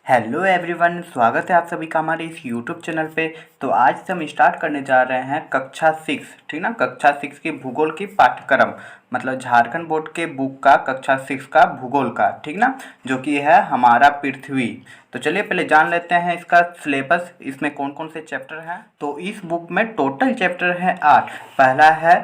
Hello everyone, स्वागत है आप सभी का हमारे इस यूट्यूब चैनल पे। तो आज से हम स्टार्ट करने जा रहे हैं कक्षा 6, ठीक ना। कक्षा 6 की भूगोल की पाठ्यक्रम, मतलब झारखंड बोर्ड के बुक का कक्षा 6 का भूगोल का, ठीक ना, जो कि है हमारा पृथ्वी। तो चलिए पहले जान लेते हैं इसका सिलेबस, इसमें कौन कौन से चैप्टर हैं। तो इस बुक में टोटल चैप्टर है 8। पहला है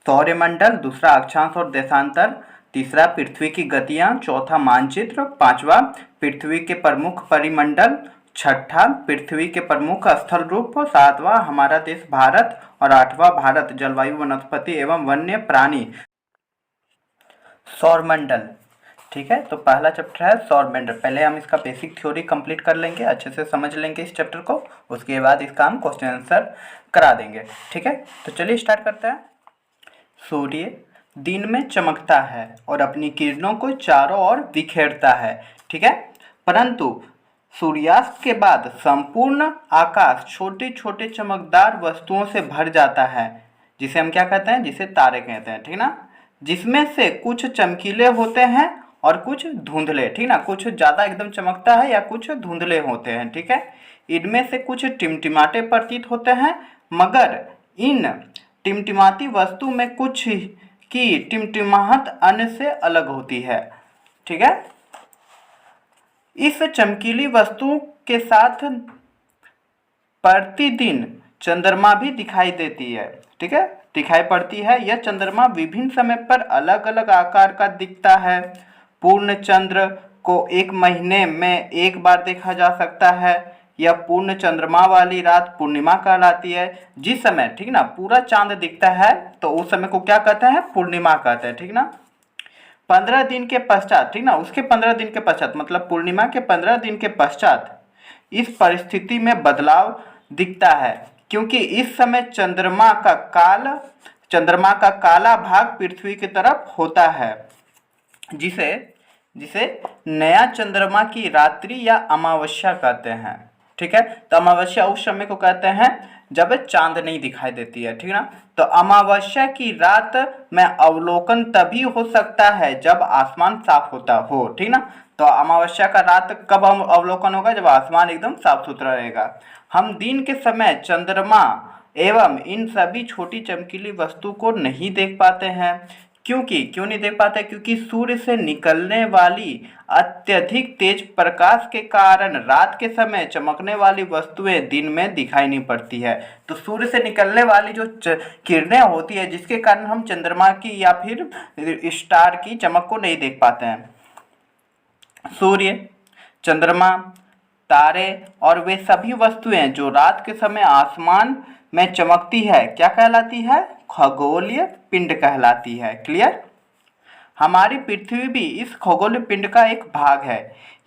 सौरमंडल, दूसरा अक्षांश और देशांतर, तीसरा पृथ्वी की गतियां, चौथा मानचित्र, पांचवा पृथ्वी के प्रमुख परिमंडल, छठा पृथ्वी के प्रमुख स्थल रूप, सातवां हमारा देश भारत और आठवां भारत जलवायु वनस्पति एवं वन्य प्राणी सौरमंडल। ठीक है, तो पहला चैप्टर है सौरमंडल। पहले हम इसका बेसिक थ्योरी कंप्लीट कर लेंगे, अच्छे से समझ लेंगे इस चैप्टर को, उसके बाद इसका हम क्वेश्चन आंसर करा देंगे। ठीक है, तो चलिए स्टार्ट करते हैं। सूर्य दिन में चमकता है और अपनी किरणों को चारों ओर बिखेरता है, ठीक है। परंतु सूर्यास्त के बाद संपूर्ण आकाश छोटे छोटे चमकदार वस्तुओं से भर जाता है, जिसे हम क्या कहते हैं, जिसे तारे कहते हैं, ठीक ना। जिसमें से कुछ चमकीले होते हैं और कुछ धुंधले, ठीक ना। कुछ ज़्यादा एकदम चमकता है या कुछ धुंधले होते हैं, ठीक है। इनमें से कुछ टिमटिमाटे प्रतीत होते हैं, मगर इन टिमटिमाती वस्तु में कुछ की टिमटिमाहट अन्य से अलग होती है, ठीक है। इस चमकीली वस्तु के साथ प्रतिदिन चंद्रमा भी दिखाई देती है, ठीक है, दिखाई पड़ती है। यह चंद्रमा विभिन्न समय पर अलग अलग आकार का दिखता है। पूर्ण चंद्र को एक महीने में एक बार देखा जा सकता है। यह पूर्ण चंद्रमा वाली रात पूर्णिमा कहलाती है। जिस समय, ठीक ना, पूरा चांद दिखता है तो उस समय को क्या कहते हैं, पूर्णिमा कहते हैं, ठीक ना। 15 दिन के पश्चात, ठीक ना, उसके 15 दिन के पश्चात, मतलब पूर्णिमा के 15 दिन के पश्चात इस परिस्थिति में बदलाव दिखता है, क्योंकि इस समय चंद्रमा का काला भाग पृथ्वी की तरफ होता है, जिसे जिसे नया चंद्रमा की रात्रि या अमावस्या कहते हैं, ठीक है। तो अमावस्या उस समय को कहते हैं जब चांद नहीं दिखाई देती है, ठीक ना। तो अमावस्या की रात में अवलोकन तभी हो सकता है जब आसमान साफ होता हो, ठीक ना। तो अमावस्या का रात कब हम अवलोकन होगा, जब आसमान एकदम साफ सुथरा रहेगा। हम दिन के समय चंद्रमा एवं इन सभी छोटी चमकीली वस्तु को नहीं देख पाते हैं। क्यों नहीं देख पाते, क्योंकि सूर्य से निकलने वाली अत्यधिक तेज प्रकाश के कारण रात के समय चमकने वाली वस्तुएं दिन में दिखाई नहीं पड़ती है। तो सूर्य से निकलने वाली जो किरणें होती है, जिसके कारण हम चंद्रमा की या फिर स्टार की चमक को नहीं देख पाते हैं। सूर्य, चंद्रमा, तारे और वे सभी वस्तुएं जो रात के समय आसमान में चमकती है, क्या कहलाती है, खगोलीय पिंड कहलाती है। क्लियर। हमारी पृथ्वी भी इस खगोलीय पिंड का एक भाग है।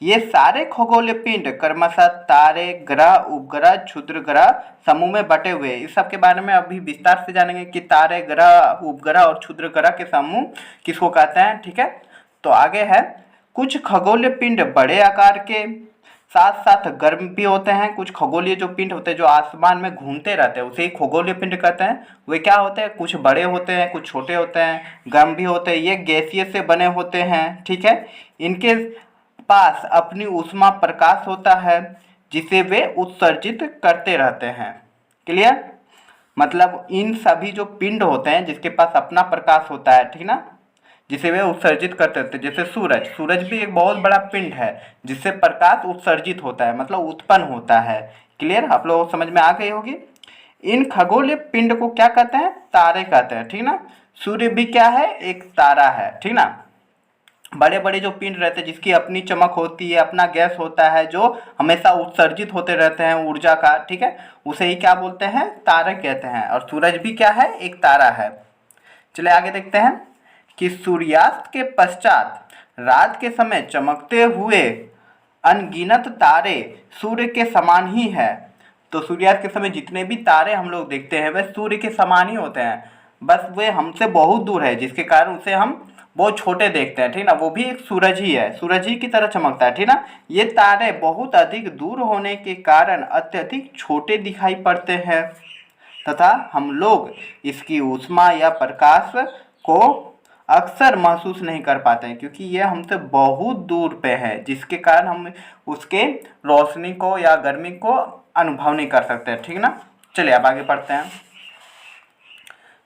ये सारे खगोलीय पिंड क्रमशः तारे, ग्रह, उपग्रह, क्षुद्र ग्रह समूह में बटे हुए। इस सब के बारे में अभी विस्तार से जानेंगे कि तारे, ग्रह, उपग्रह और क्षुद्र ग्रह के समूह किसको कहते हैं, ठीक है। तो आगे है, कुछ खगोलीय पिंड बड़े आकार के साथ साथ गर्म भी होते हैं। कुछ खगोलीय जो पिंड होते हैं जो आसमान में घूमते रहते हैं, उसे ही खगोलीय पिंड कहते हैं। वे क्या होते हैं, कुछ बड़े होते हैं, कुछ छोटे होते हैं, गर्म भी होते हैं। ये गैसीय से बने होते हैं, ठीक है। इनके पास अपनी ऊष्मा प्रकाश होता है, जिसे वे उत्सर्जित करते रहते हैं। क्लियर। मतलब इन सभी जो पिंड होते हैं जिसके पास अपना प्रकाश होता है, ठीक ना, जिसे वे उत्सर्जित करते थे। जैसे सूरज भी एक बहुत बड़ा पिंड है जिससे प्रकाश उत्सर्जित होता है, मतलब उत्पन्न होता है। क्लियर, आप लोगों को समझ में आ गई होगी। इन खगोलीय पिंड को क्या कहते हैं, तारे कहते हैं, ठीक ना। सूर्य भी क्या है, एक तारा है, ठीक ना। बड़े बड़े जो पिंड रहते हैं जिसकी अपनी चमक होती है, अपना गैस होता है, जो हमेशा उत्सर्जित होते रहते हैं ऊर्जा का, ठीक है, उसे ही क्या बोलते हैं, तारे कहते हैं। और सूरज भी क्या है, एक तारा है। चलिए आगे देखते हैं कि सूर्यास्त के पश्चात रात के समय चमकते हुए अनगिनत तारे सूर्य के समान ही है। तो सूर्यास्त के समय जितने भी तारे हम लोग देखते हैं वे सूर्य के समान ही होते हैं, बस वे हमसे बहुत दूर है, जिसके कारण उसे हम बहुत छोटे देखते हैं, ठीक ना। वो भी एक सूरज ही है, सूरज ही की तरह चमकता है, ठीक ना। ये तारे बहुत अधिक दूर होने के कारण अत्यधिक छोटे दिखाई पड़ते हैं तथा हम लोग इसकी ऊष्मा या प्रकाश को अक्सर महसूस नहीं कर पाते हैं, क्योंकि ये हमसे बहुत दूर पे है, जिसके कारण हम उसके रोशनी को या गर्मी को अनुभव नहीं कर सकते, ठीक ना। चलिए अब आगे पढ़ते हैं।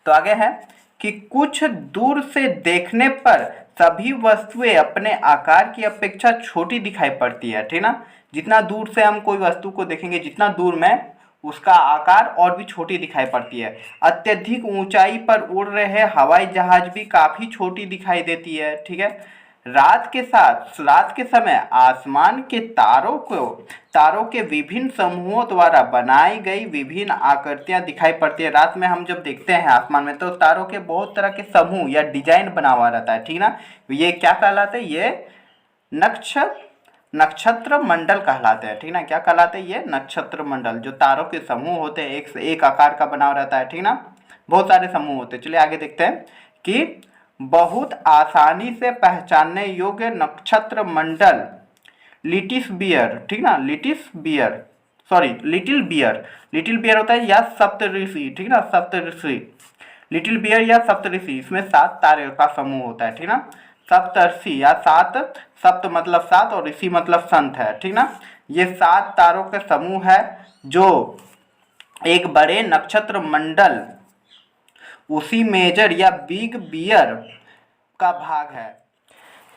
तो आगे है कि कुछ दूर से देखने पर सभी वस्तुएं अपने आकार की अपेक्षा छोटी दिखाई पड़ती है, ठीक ना। जितना दूर से हम कोई वस्तु को देखेंगे, जितना दूर में उसका आकार और भी छोटी दिखाई पड़ती है। अत्यधिक ऊंचाई पर उड़ रहे हवाई जहाज भी काफ़ी छोटी दिखाई देती है, ठीक है। रात के समय आसमान के तारों के विभिन्न समूहों द्वारा बनाई गई विभिन्न आकृतियां दिखाई पड़ती है। रात में हम जब देखते हैं आसमान में, तो तारों के बहुत तरह के समूह या डिजाइन बना हुआ रहता है, ठीक ना। ये क्या कहलाते हैं? ये नक्षत्र मंडल कहलाते हैं, ठीक ना। क्या कहलाते हैं? ये नक्षत्र मंडल। जो तारों के समूह होते हैं, एक से एक आकार का बना रहता है, ठीक ना। बहुत सारे समूह होते हैं। चलिए आगे देखते हैं कि बहुत आसानी से पहचानने योग्य नक्षत्र मंडल लिटिल बियर, ठीक ना, लिटिल बियर होता है या सप्तऋषि, ठीक ना, सप्तऋषि, लिटिल बियर या सप्तऋषि। इसमें 7 तारे का समूह होता है, ठीक ना। सप्तऋषि या 7, सप्त मतलब 7 और ऋषि मतलब संत है, ठीक ना। ये 7 तारों के समूह है जो एक बड़े नक्षत्र मंडल उसी मेजर या बिग बियर का भाग है।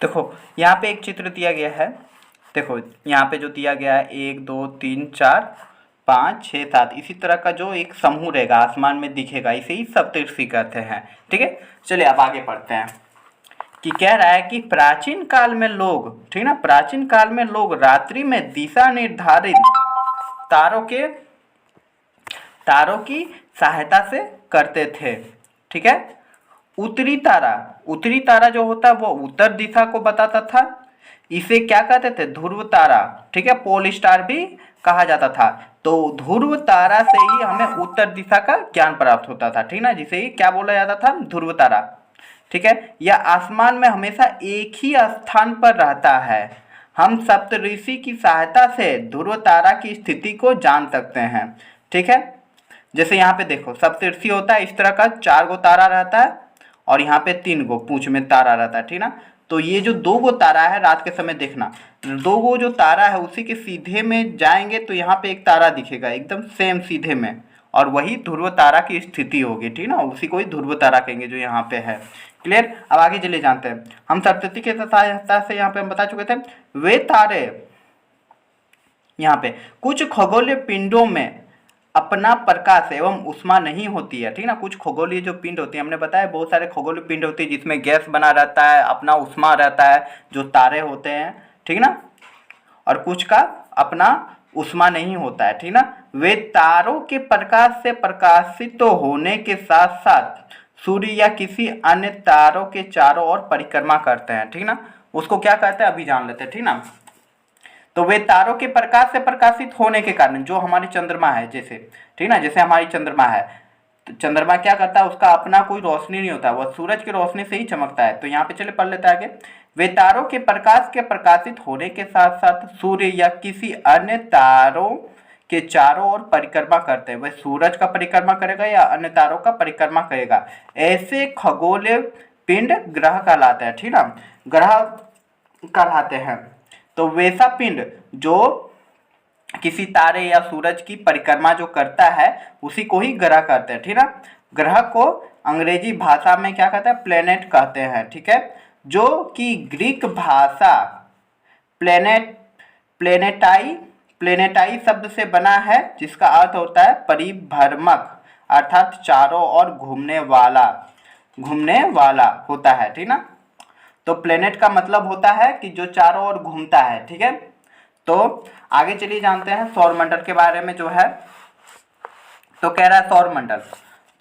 देखो यहाँ पे एक चित्र दिया गया है। देखो यहाँ पे जो दिया गया है 1 2 3 4 5 6 7 इसी तरह का जो एक समूह रहेगा आसमान में दिखेगा, इसे ही सप्तऋषि कहते हैं, ठीक है। चलिए अब आगे पढ़ते हैं कि कह रहा है कि प्राचीन काल में लोग, ठीक ना, प्राचीन काल में लोग रात्रि में दिशा निर्धारित तारों की सहायता से करते थे, ठीक है। उत्तरी तारा जो होता है वो उत्तर दिशा को बताता था। इसे क्या कहते थे? ध्रुव तारा, ठीक है, पोल स्टार भी कहा जाता था। तो ध्रुव तारा से ही हमें उत्तर दिशा का ज्ञान प्राप्त होता था, ठीक ना, जिसे ही क्या बोला जाता था? ध्रुव तारा, ठीक है। यह आसमान में हमेशा एक ही स्थान पर रहता है। हम सप्तऋषि की सहायता से ध्रुव तारा की स्थिति को जान सकते हैं, ठीक है। जैसे यहाँ पे देखो सप्तऋषि होता है, इस तरह का 4 गो तारा रहता है और यहाँ पे 3 गो पूंछ में तारा रहता है, ठीक ना। तो ये जो 2 गो तारा है, रात के समय देखना, 2 गो जो तारा है उसी के सीधे में जाएंगे तो यहाँ पे एक तारा दिखेगा एकदम सेम सीधे में, और वही ध्रुव तारा की स्थिति होगी, ठीक ना। उसी को ही ध्रुव तारा कहेंगे जो यहाँ पे है। क्लियर? अब आगे चले जानते हैं। हम सप्तऋषि के सहायता से यहाँ पे हम बता चुके थे वे तारे, यहाँ पे कुछ खगोलीय पिंडों में अपना प्रकाश एवं उष्मा नहीं होती है, ठीक ना। कुछ खगोलीय जो पिंड होती है, हमने बताया बहुत सारे खगोलीय पिंड होती है जिसमें गैस बना रहता है, अपना उष्मा रहता है, जो तारे होते हैं, ठीक ना। और कुछ का अपना उष्मा नहीं होता है, ठीक ना। वे तारों के प्रकाश से प्रकाशित तो होने के साथ साथ सूर्य या किसी अन्य तारों के चारों ओर परिक्रमा करते हैं, ठीक ना। उसको क्या कहते हैं अभी जान लेते हैं, ठीक ना। तो वे तारों के प्रकाश से प्रकाशित होने के कारण, जो हमारी चंद्रमा है जैसे, ठीक ना, जैसे हमारी चंद्रमा है, तो चंद्रमा क्या करता है? उसका अपना कोई रोशनी नहीं होता, वह सूरज की रोशनी से ही चमकता है। तो यहाँ पे चले पढ़ लेते हैं आगे। वे तारों के प्रकाश के प्रकाशित होने के साथ साथ सूर्य या किसी अन्य तारों के चारों ओर परिक्रमा करते हैं। वह सूरज का परिक्रमा करेगा या अन्य तारों का परिक्रमा करेगा। ऐसे खगोलीय पिंड ग्रह कहलाते हैं, ठीक ना, ग्रह कहलाते हैं। तो वैसा पिंड जो किसी तारे या सूरज की परिक्रमा जो करता है उसी को ही ग्रह कहते हैं, ठीक ना। ग्रह को अंग्रेजी भाषा में क्या कहते हैं? प्लेनेट कहते हैं, ठीक है, जो कि ग्रीक भाषा प्लेनेटाई शब्द से बना है, जिसका अर्थ होता है परिभ्रमक, अर्थात चारों ओर घूमने वाला होता है, ठीक ना। तो प्लेनेट का मतलब होता है कि जो चारों ओर घूमता है, ठीक है। तो आगे चलिए जानते हैं सौरमंडल के बारे में जो है। तो कह रहा है सौरमंडल,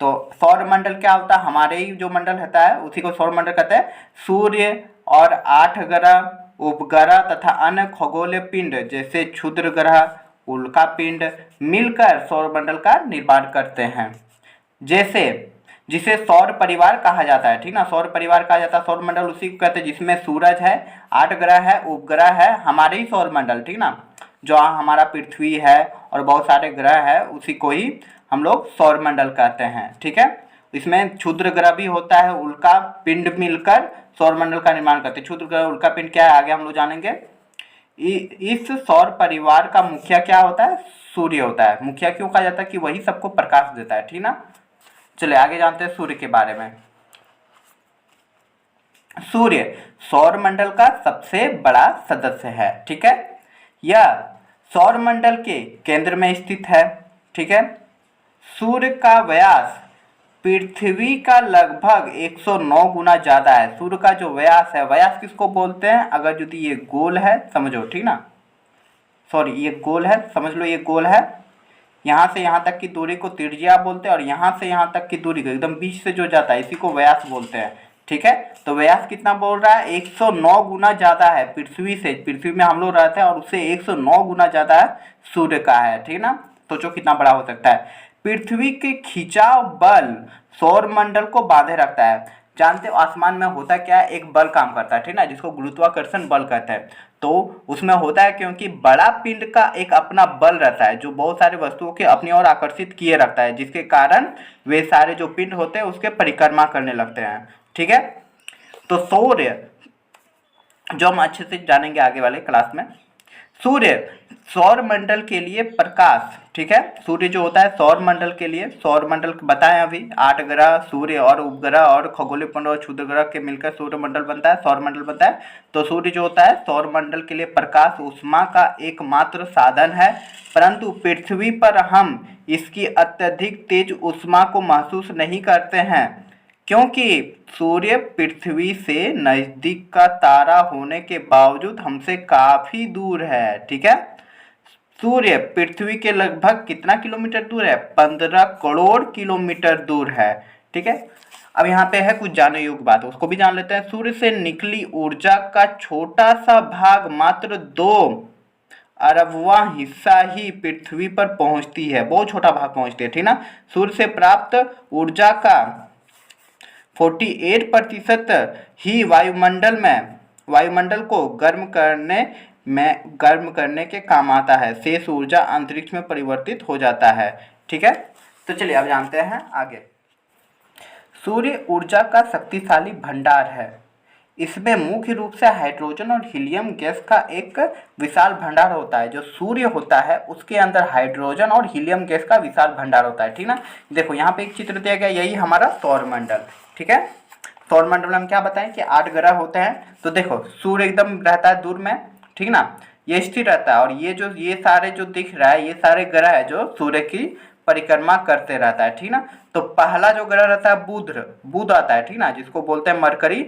तो सौरमंडल क्या होता है? हमारे ही जो मंडल रहता है उसी को सौरमंडल कहते हैं। सूर्य और 8 ग्रह, उपग्रह तथा अन्य खगोलीय पिंड जैसे क्षुद्र ग्रह, उल्का पिंड मिलकर सौरमंडल का निर्माण करते हैं, जिसे सौर परिवार कहा जाता है, ठीक ना। सौर परिवार कहा जाता है, सौरमंडल उसी को कहते हैं जिसमें सूरज है, 8 ग्रह है, उपग्रह है, हमारे ही सौरमंडल, ठीक ना, जो हमारा पृथ्वी है और बहुत सारे ग्रह है, उसी को ही हम लोग सौरमंडल कहते हैं, ठीक है। इसमें क्षुद्र ग्रह भी होता है, उल्का पिंड मिलकर सौरमंडल का निर्माण करते हैं। क्षुद्र ग्रह उल्का पिंड क्या है आगे हम लोग जानेंगे। इस सौर परिवार का मुखिया क्या होता है, सूर्य होता है। मुखिया क्यों कहा जाता है कि वही सबको प्रकाश देता है, ठीक ना। चलिए आगे जानते हैं सूर्य के बारे में। सूर्य सौरमंडल का सबसे बड़ा सदस्य है, ठीक है। यह सौरमंडल के केंद्र में स्थित है, ठीक है। सूर्य का व्यास पृथ्वी का लगभग 109 गुना ज्यादा है। सूर्य का जो व्यास है, व्यास किसको बोलते हैं, अगर यदि ये गोल है समझो, ठीक ना, सॉरी ये गोल है, समझ लो ये गोल है, यहाँ से यहाँ तक की दूरी को त्रिज्या बोलते हैं, और यहाँ से यहाँ तक की दूरी को एकदम बीच से जो जाता है इसी को व्यास बोलते हैं, ठीक है। तो व्यास कितना बोल रहा है, 109 गुना ज्यादा है पृथ्वी से। पृथ्वी में हम लोग रहते हैं और उससे 109 गुना ज्यादा है सूर्य का है, ठीक ना। सोचो कितना बड़ा हो सकता है। पृथ्वी के खिंचाव बल सौरमंडल को बांधे रखता है। जानते हो आसमान में होता क्या है, एक बल काम करता है, ठीक ना, जिसको गुरुत्वाकर्षण बल कहते हैं। तो उसमें होता है क्योंकि बड़ा पिंड का एक अपना बल रहता है जो बहुत सारी वस्तुओं के अपनी ओर आकर्षित किए रखता है, जिसके कारण वे सारे जो पिंड होते हैं उसके परिक्रमा करने लगते हैं, ठीक है। तो सूर्य जो हम अच्छे से जानेंगे आगे वाले क्लास में। सूर्य सौरमंडल के लिए प्रकाश, ठीक है। सूर्य जो होता है सौरमंडल के लिए, सौरमंडल बताएं अभी 8 ग्रह, सूर्य और उपग्रह और खगोलीय पिंड और क्षुद्र ग्रह के मिलकर सूर्यमंडल बनता है, सौरमंडल बनता है। तो सूर्य जो होता है सौरमंडल के लिए प्रकाश ऊष्मा का एकमात्र साधन है, परंतु पृथ्वी पर हम इसकी अत्यधिक तेज ऊष्मा को महसूस नहीं करते हैं, क्योंकि सूर्य पृथ्वी से नजदीक का तारा होने के बावजूद हमसे काफी दूर है, ठीक है। सूर्य पृथ्वी के लगभग कितना किलोमीटर दूर है, 15 करोड़ किलोमीटर दूर है, ठीक है। अब यहाँ पे है कुछ जानने योग्य बात, उसको भी जान लेते हैं। सूर्य से निकली ऊर्जा का छोटा सा भाग मात्र 2 अरबवां हिस्सा ही पृथ्वी पर पहुंचती है, बहुत छोटा भाग पहुंचती है, ठीक ना। सूर्य से प्राप्त ऊर्जा का 48% ही वायुमंडल को गर्म करने के काम आता है। शेष ऊर्जा अंतरिक्ष में परिवर्तित हो जाता है, ठीक है। तो चलिए अब जानते हैं आगे। सूर्य ऊर्जा का शक्तिशाली भंडार है। इसमें मुख्य रूप से हाइड्रोजन और हीलियम गैस का एक विशाल भंडार होता है। जो सूर्य होता है उसके अंदर हाइड्रोजन और हीलियम गैस का विशाल भंडार होता है, ठीक ना। देखो यहाँ पे एक चित्र दिया गया, यही हमारा सौरमंडल, ठीक है। सौरमंडल में हम क्या बताएं कि 8 ग्रह होते हैं। तो देखो सूर्य एकदम रहता है दूर में, ठीक ना, ये स्थिर रहता है, और ये सारे जो दिख रहा है ये सारे ग्रह है जो सूर्य की परिक्रमा करते रहता है, ठीक ना। तो पहला जो ग्रह रहता है बुध आता है, ठीक ना, जिसको बोलते हैं मरकरी,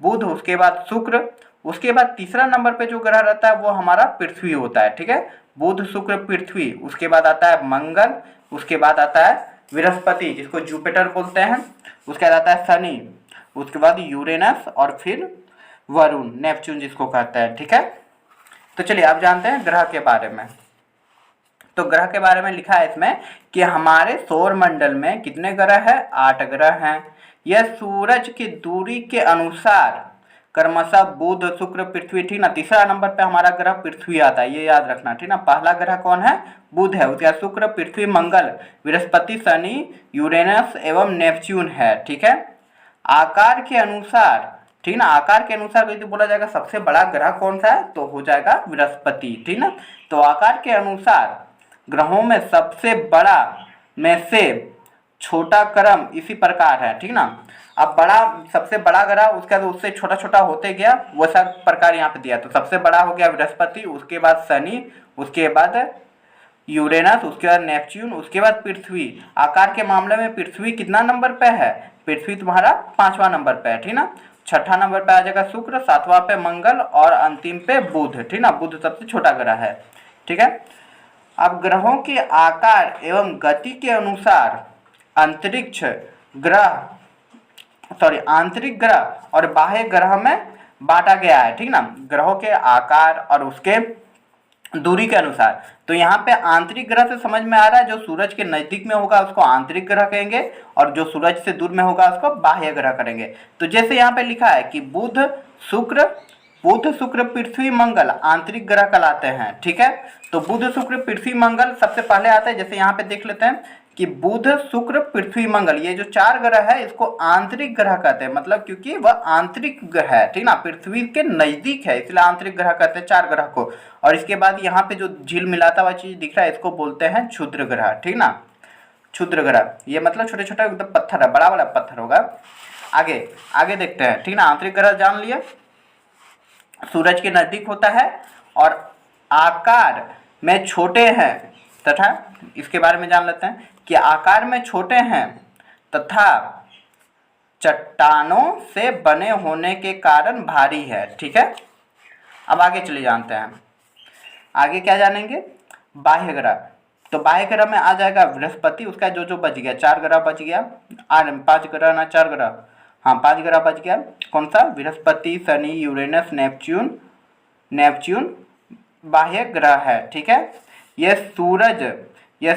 बुध, उसके बाद शुक्र, उसके बाद तीसरा नंबर पे जो ग्रह रहता है वो हमारा पृथ्वी होता है, ठीक है। बुध शुक्र पृथ्वी, उसके बाद आता है मंगल, उसके बाद आता है बृहस्पति जिसको जुपिटर बोलते हैं, उसके बाद आता है शनि, उसके बाद यूरेनस और फिर वरुण नेपच्यून जिसको कहते हैं, ठीक है। तो चलिए आप जानते हैं ग्रह के बारे में। तो ग्रह के बारे में लिखा है इसमें कि हमारे सौरमंडल में कितने ग्रह हैं, 8 ग्रह हैं। यह सूरज की दूरी के अनुसार क्रमशः बुध शुक्र पृथ्वी, ठीक ना। तीसरा नंबर पे हमारा ग्रह पृथ्वी आता है, ये याद रखना, ठीक ना। पहला ग्रह कौन है, बुध है, उसके बाद शुक्र पृथ्वी मंगल बृहस्पति शनि यूरेनस एवं नेपच्यून है, ठीक है। आकार के अनुसार, ठीक ना, आकार के अनुसार यदि बोला जाएगा सबसे बड़ा ग्रह कौन सा है तो हो जाएगा बृहस्पति, ठीक ना। तो आकार के अनुसार ग्रहों में सबसे बड़ा में से छोटा क्रम इसी प्रकार है, ठीक ना। अब बड़ा सबसे बड़ा ग्रह उसके बाद उससे छोटा छोटा होते गया, वैसा प्रकार यहाँ पे दिया। तो सबसे बड़ा हो गया बृहस्पति, उसके बाद शनि, उसके बाद यूरेनस, उसके बाद नेपच्यून, उसके बाद पृथ्वी। आकार के मामले में पृथ्वी कितना नंबर पे है, पृथ्वी तुम्हारा 5वां नंबर पे है, ठीक ना। 6ठा नंबर पे आ जाएगा शुक्र, 7वां पे मंगल और अंतिम पे बुध, ठीक ना। बुध सबसे छोटा ग्रह है, ठीक है। अब ग्रहों के आकार एवं गति के अनुसार आंतरिक ग्रह और बाह्य ग्रह में बांटा गया है, ठीक ना। ग्रहों के आकार और उसके दूरी के अनुसार। तो यहाँ पे आंतरिक ग्रह से समझ में आ रहा है जो सूरज के नजदीक में होगा उसको आंतरिक ग्रह कहेंगे, और जो सूरज से दूर में होगा उसको बाह्य ग्रह करेंगे। तो जैसे यहाँ पे लिखा है कि बुध शुक्र बुध शुक्र पृथ्वी मंगल आंतरिक ग्रह कहलाते हैं। ठीक है, तो बुध शुक्र पृथ्वी मंगल सबसे पहले आता है। जैसे यहाँ पे देख लेते हैं कि बुध शुक्र पृथ्वी मंगल ये जो 4 ग्रह है इसको आंतरिक ग्रह कहते हैं, मतलब क्योंकि वह आंतरिक ग्रह है, ठीक ना, पृथ्वी के नजदीक है इसलिए आंतरिक ग्रह कहते हैं 4 ग्रह को। और इसके बाद यहाँ पे जो झील मिलाता हुआ चीज दिख रहा है इसको बोलते हैं क्षुद्र ग्रह, ठीक ना, क्षुद्र ग्रह, ये मतलब छोटे छोटे एकदम पत्थर है, बड़ा बड़ा पत्थर होगा। आगे आगे देखते हैं, ठीक ना, आंतरिक ग्रह जान लिया, सूरज के नजदीक होता है और आकार में छोटे हैं तथा इसके बारे में जान लेते हैं कि आकार में छोटे हैं तथा चट्टानों से बने होने के कारण भारी है। ठीक है, अब आगे चले जानते हैं, आगे क्या जानेंगे, बाह्य ग्रह। तो बाह्य ग्रह में आ जाएगा बृहस्पति, उसका जो जो बच गया 4 ग्रह बच गया, 5 ग्रह ना 4 ग्रह, हाँ 5 ग्रह बच गया। कौन सा, बृहस्पति, शनि, यूरेनस, नेपच्यून बाह्य ग्रह है। ठीक है, यह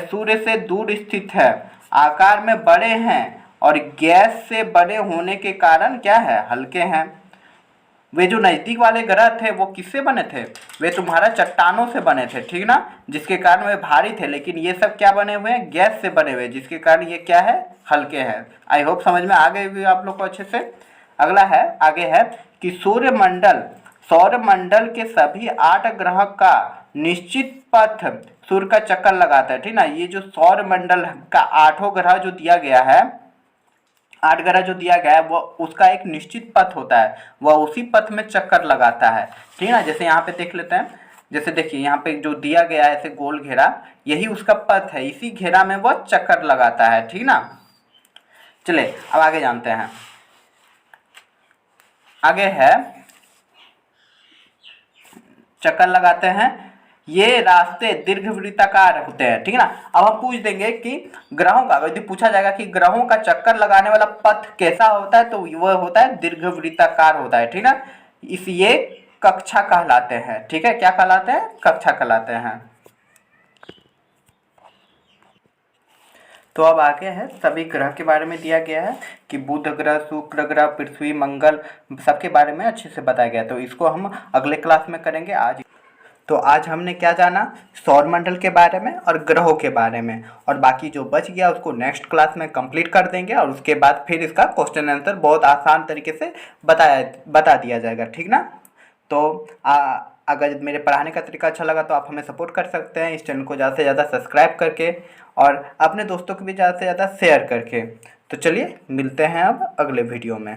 सूर्य से दूर स्थित है, आकार में बड़े हैं और गैस से बने होने के कारण क्या है, हल्के हैं। वे जो नजदीक वाले ग्रह थे वो किससे बने थे, वे तुम्हारा चट्टानों से बने थे, ठीक ना, जिसके कारण वे भारी थे। लेकिन ये सब क्या बने हुए हैं, गैस से बने हुए, जिसके कारण ये क्या है, हल्के हैं। आई होप समझ में आ गए भी आप लोग को अच्छे से। अगला है, आगे है कि सौरमंडल के सभी 8 ग्रह का निश्चित पथ सूर्य का चक्कर लगाता है, ठीक ना। ये जो सौरमंडल का 8 ग्रह जो दिया गया है, 8 ग्रह जो दिया गया है वो उसका एक निश्चित पथ होता है, वह उसी पथ में चक्कर लगाता है, ठीक ना। जैसे यहाँ पे देख लेते हैं, जैसे देखिए यहाँ पे जो दिया गया है ऐसे गोल घेरा, यही उसका पथ है, इसी घेरा में वह चक्कर लगाता है, ठीक ना। चले अब आगे जानते हैं, आगे है चक्कर लगाते हैं, ये रास्ते दीर्घवृत्ताकार होते हैं, ठीक है ना। अब हम पूछ देंगे कि ग्रहों का, यदि पूछा जाएगा कि ग्रहों का चक्कर लगाने वाला पथ कैसा होता है, तो वह होता है दीर्घवृत्ताकार होता है, ठीक ना। इस ये कक्षा कहलाते हैं, ठीक है, क्या कहलाते हैं, कक्षा कहलाते हैं। तो अब आगे है सभी ग्रह के बारे में दिया गया है कि बुध ग्रह, शुक्र ग्रह, पृथ्वी, मंगल, सबके बारे में अच्छे से बताया गया है। तो इसको हम अगले क्लास में करेंगे। आज हमने क्या जाना, सौरमंडल के बारे में और ग्रहों के बारे में, और बाकी जो बच गया उसको नेक्स्ट क्लास में कंप्लीट कर देंगे और उसके बाद फिर इसका क्वेश्चन आंसर बहुत आसान तरीके से बता दिया जाएगा, ठीक ना। तो अगर मेरे पढ़ाने का तरीका अच्छा लगा तो आप हमें सपोर्ट कर सकते हैं इस चैनल को ज़्यादा से ज़्यादा सब्सक्राइब करके और अपने दोस्तों को भी ज़्यादा से ज़्यादा शेयर करके। तो चलिए मिलते हैं अब अगले वीडियो में।